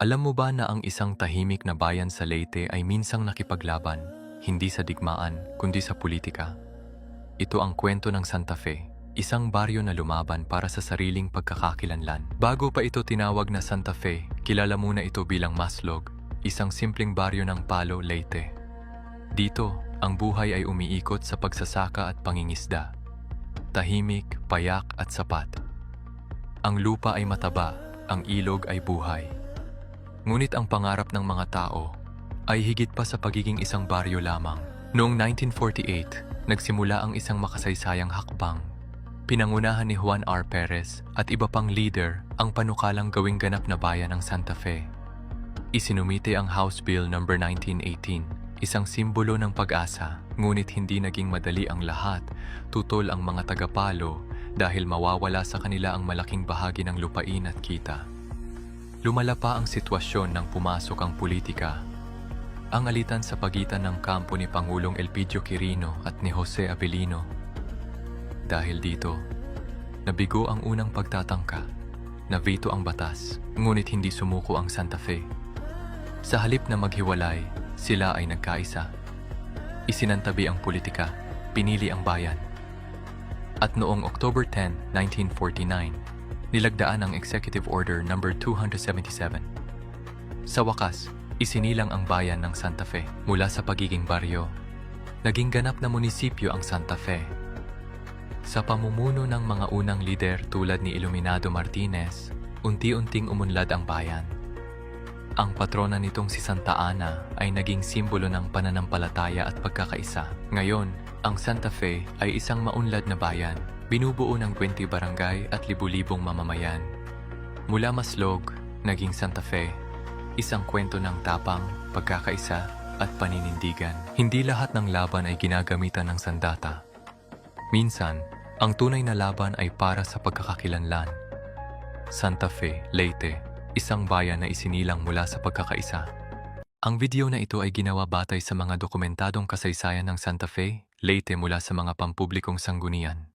Alam mo ba na ang isang tahimik na bayan sa Leyte ay minsang nakipaglaban, hindi sa digmaan, kundi sa politika? Ito ang kwento ng Santa Fe, isang baryo na lumaban para sa sariling pagkakakilanlan. Bago pa ito tinawag na Santa Fe, kilala muna ito bilang Maslog, isang simpleng baryo ng Palo, Leyte. Dito, ang buhay ay umiikot sa pagsasaka at pangingisda. Tahimik, payak at sapat. Ang lupa ay mataba, ang ilog ay buhay. Ngunit ang pangarap ng mga tao ay higit pa sa pagiging isang baryo lamang. Noong 1948, nagsimula ang isang makasaysayang hakbang. Pinangunahan ni Juan R. Perez at iba pang leader ang panukalang gawing ganap na bayan ng Santa Fe. Isinumite ang House Bill No. 1918, isang simbolo ng pag-asa, ngunit hindi naging madali ang lahat, tutol ang mga taga-Palo dahil mawawala sa kanila ang malaking bahagi ng lupain at kita. Lumala pa ang sitwasyon nang pumasok ang politika. Ang alitan sa pagitan ng kampo ni Pangulong Elpidio Quirino at ni Jose Abilino. Dahil dito, nabigo ang unang pagtatangka, na-veto ang batas, ngunit hindi sumuko ang Santa Fe. Sa halip na maghiwalay, sila ay nagkaisa. Isinantabi ang politika, pinili ang bayan. At noong October 10, 1949, nilagdaan ang Executive Order No. 277. Sa wakas, isinilang ang bayan ng Santa Fe mula sa pagiging baryo. Naging ganap na munisipyo ang Santa Fe. Sa pamumuno ng mga unang lider tulad ni Iluminado Martinez, unti-unting umunlad ang bayan. Ang patrona nitong si Santa Ana ay naging simbolo ng pananampalataya at pagkakaisa. Ngayon, ang Santa Fe ay isang maunlad na bayan, binubuo ng 20 barangay at libu-libong mamamayan. Mula Maslog, naging Santa Fe, isang kwento ng tapang, pagkakaisa at paninindigan. Hindi lahat ng laban ay ginagamitan ng sandata. Minsan, ang tunay na laban ay para sa pagkakakilanlan. Santa Fe, Leyte, isang bayan na isinilang mula sa pagkakaisa. Ang video na ito ay ginawa batay sa mga dokumentadong kasaysayan ng Santa Fe, Leyte mula sa mga pampublikong sanggunian.